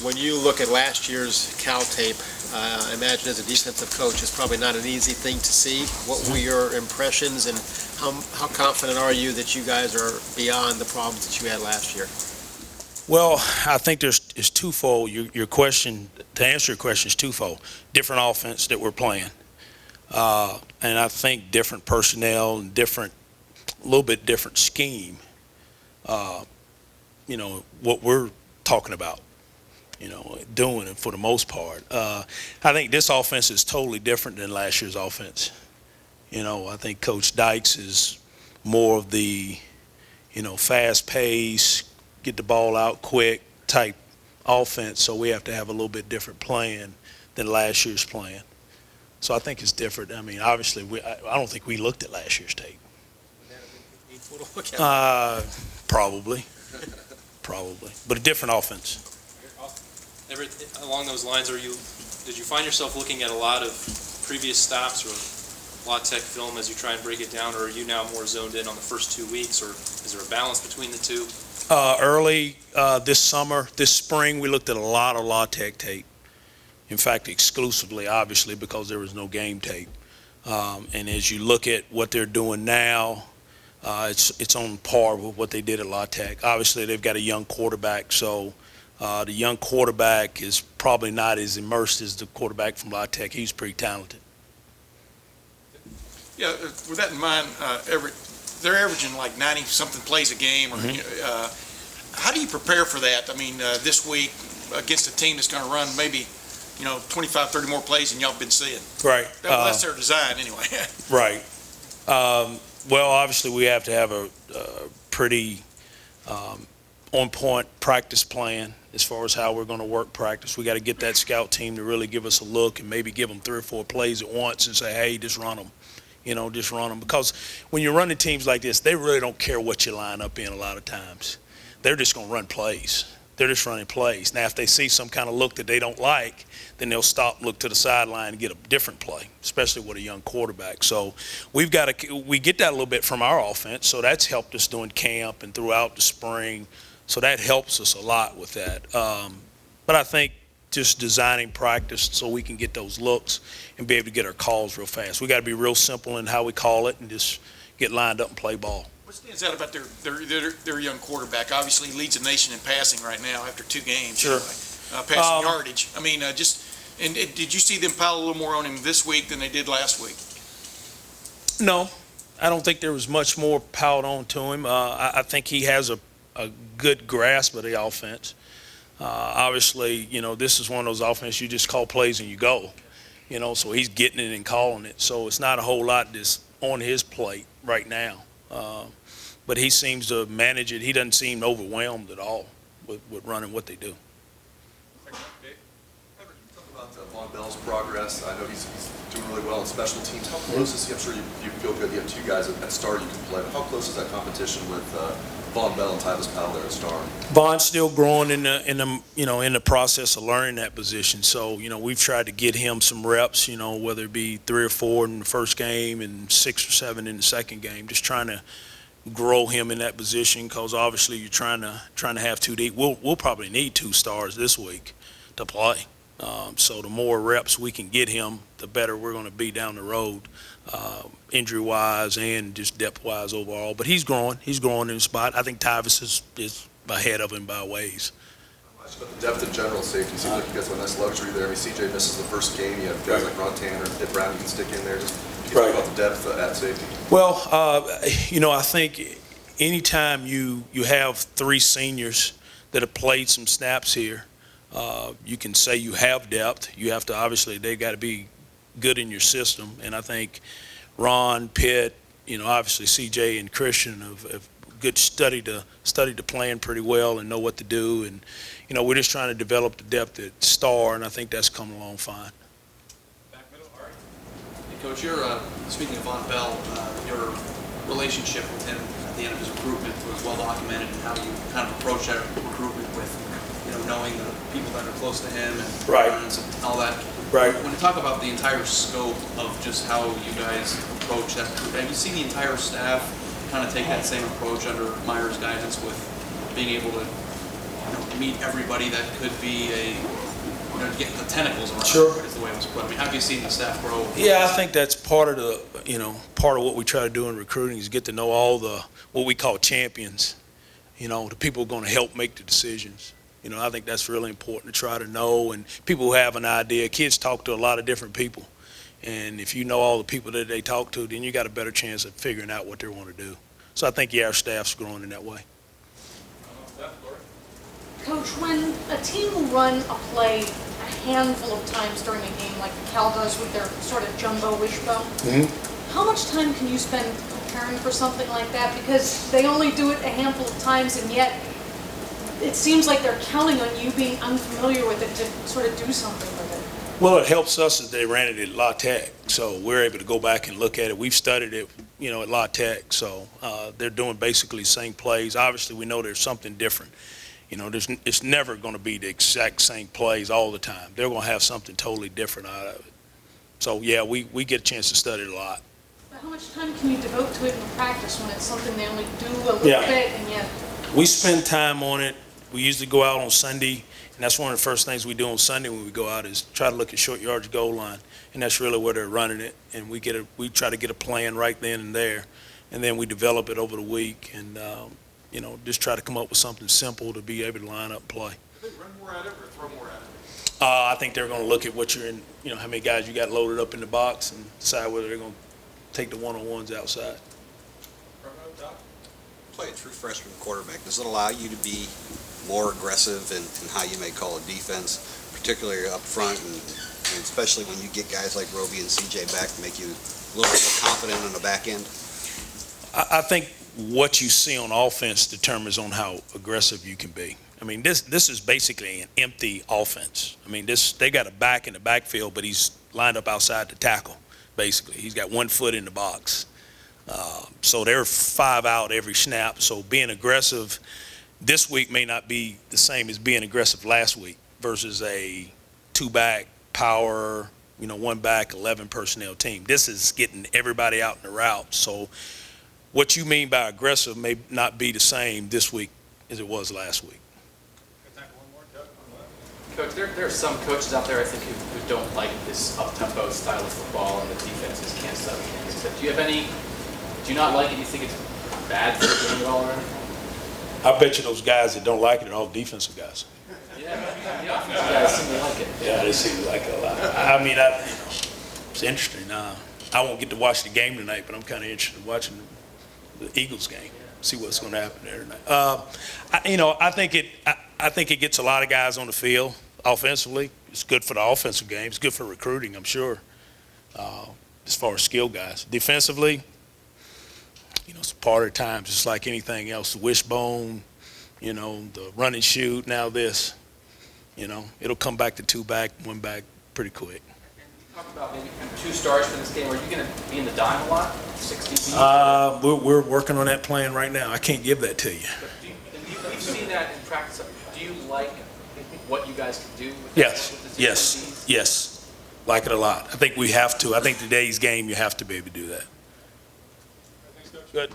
When you look at last year's Cal tape, I imagine as a defensive coach, it's probably not an easy thing to see. What were your impressions, and how confident are you that you guys are beyond the problems that you had last year? Well, I think it's twofold. Your question, to answer your question, is twofold. Different offense that we're playing. And I think different personnel and a little bit different scheme, what we're talking about, doing it for the most part. I think this offense is totally different than last year's offense. I think Coach Dykes is more of the, fast pace, get the ball out quick type offense, so we have to have a little bit different plan than last year's plan. So I think it's different. I mean, obviously, I don't think we looked at last year's tape. Probably, but a different offense. Everett, along those lines, did you find yourself looking at a lot of previous stops or La Tech film as you try and break it down, or are you now more zoned in on the first 2 weeks, or is there a balance between the two? Early this spring, we looked at a lot of La Tech tape. In fact, exclusively, obviously, because there was no game tape. And as you look at what they're doing now, it's on par with what they did at La Tech. Obviously, they've got a young quarterback, so the young quarterback is probably not as immersed as the quarterback from La Tech. He's pretty talented. Yeah, with that in mind, Everett, they're averaging like 90-something plays a game. Or, how do you prepare for that? I mean, this week against a team that's going to run maybe 25, 30 more plays than y'all been seeing. Right. That's their design anyway. Right. Well, obviously we have to have a pretty on-point practice plan as far as how we're going to work practice. We got to get that scout team to really give us a look and maybe give them 3 or 4 plays at once and say, hey, just run them. Just run them. Because when you're running teams like this, they really don't care what you line up in a lot of times. They're just going to run plays. They're just running plays. Now, if they see some kind of look that they don't like, then they'll stop, look to the sideline, and get a different play, especially with a young quarterback. So we get that a little bit from our offense, so that's helped us during camp and throughout the spring. So that helps us a lot with that. But I think just designing practice so we can get those looks and be able to get our calls real fast. We got to be real simple in how we call it and just get lined up and play ball. What stands out about their young quarterback? Obviously, he leads the nation in passing right now after 2 games. Sure. Anyway. Passing yardage. I mean, did you see them pile a little more on him this week than they did last week? No, I don't think there was much more piled on to him. I think he has a good grasp of the offense. Obviously, this is one of those offenses you just call plays and you go. So he's getting it and calling it. So it's not a whole lot that's on his plate right now. But he seems to manage it. He doesn't seem overwhelmed at all with running what they do. Talk about Von Bell's progress. I know he's doing really well in special teams. How close is he? I'm sure you feel good. You have 2 guys at star you can play. But how close is that competition with Von Bell and Tyvis Powell there at star? Von's still growing in the process of learning that position. So we've tried to get him some reps. Whether it be 3 or 4 in the first game and 6 or 7 in the second game. Just trying to grow him in that position because obviously you're trying to have 2 deep. We'll probably need 2 stars this week to play. So the more reps we can get him, the better we're going to be down the road, injury-wise and just depth-wise overall. But he's growing in the spot. I think Tyvis is ahead of him by ways. But the depth in general, safety seems like you guys have a nice luxury there. I mean, CJ misses the first game. You have guys like Ron Tanner and Ed Brown you can stick in there. Just talk about the depth at safety. Well, I think anytime you have 3 seniors that have played some snaps here, you can say you have depth. You have to, obviously, they got to be good in your system. And I think Ron, Pitt, obviously CJ and Christian have good studied the plan pretty well and know what to do. And, we're just trying to develop the depth at star, and I think that's coming along fine. Back middle, all right. Hey, Coach, speaking of Von Bell, your relationship with him at the end of his recruitment was well documented, and how you kind of approach that recruitment with, knowing the people that are close to him and friends and all that. Right. When you talk about the entire scope of just how you guys approach that, have you seen the entire staff kind of take that same approach under Meyer's guidance with being able to meet everybody that could be get the tentacles around Sure. it, is the way it was put. I mean, how have you seen the staff grow? Yeah, I think that's part of part of what we try to do in recruiting is get to know all what we call champions, the people who are going to help make the decisions. I think that's really important to try to know, and people who have an idea. Kids talk to a lot of different people, and if you know all the people that they talk to, then you got a better chance of figuring out what they want to do. So I think, our staff's growing in that way. Coach, when a team will run a play a handful of times during a game, like Cal does with their sort of jumbo wishbone, how much time can you spend preparing for something like that? Because they only do it a handful of times, and yet it seems like they're counting on you being unfamiliar with it to sort of do something with it. Well, it helps us that they ran it at La Tech, so we're able to go back and look at it. We've studied it, at La Tech, so they're doing basically the same plays. Obviously, we know there's something different. It's never going to be the exact same plays all the time. They're going to have something totally different out of it. So, yeah, we get a chance to study it a lot. But how much time can you devote to it in practice when it's something they only do a little bit, and yet? We spend time on it. We usually go out on Sunday, and that's one of the first things we do on Sunday when we go out is try to look at short yardage goal line, and that's really where they're running it. And we try to get a plan right then and there, and then we develop it over the week, and just try to come up with something simple to be able to line up and play. Do they run more at it or throw more at it? I think they're going to look at what you're in, how many guys you got loaded up in the box, and decide whether they're going to take the one-on-ones outside. Play a true freshman quarterback. Does it allow you to be more aggressive in how you may call a defense, particularly up front, and especially when you get guys like Roby and CJ back to make you a little bit more confident on the back end? I think what you see on offense determines on how aggressive you can be. I mean, this is basically an empty offense. I mean, they got a back in the backfield, but he's lined up outside the tackle, basically. He's got 1 foot in the box. So they're 5 out every snap. So being aggressive this week may not be the same as being aggressive last week versus a 2-back power, 1-back, 11 personnel team. This is getting everybody out in the route. So what you mean by aggressive may not be the same this week as it was last week. Coach, there are some coaches out there, I think, who don't like this up-tempo style of football and the defenses can't settle things. But do you not like it? Do you think it's bad for the game at all or anything? I bet you those guys that don't like it are all defensive guys. Yeah, the offensive guys seem to like it. Yeah, they seem to like it a lot. I mean, it's interesting. I won't get to watch the game tonight, but I'm kind of interested in watching the Eagles game, see what's going to happen there tonight. I think it gets a lot of guys on the field offensively. It's good for the offensive game. It's good for recruiting, I'm sure, as far as skill guys. Defensively, it's a part of the time, just like anything else. The wishbone, the run and shoot, now this. It'll come back to 2-back, 1-back pretty quick. You talked about maybe 2 stars for this game. Are you going to be in the dime a lot? 60 We're working on that plan right now. I can't give that to you. We've seen that in practice. Do you like what you guys can do with Yes. Like it a lot. I think we have to. I think today's game, you have to be able to do that. Good.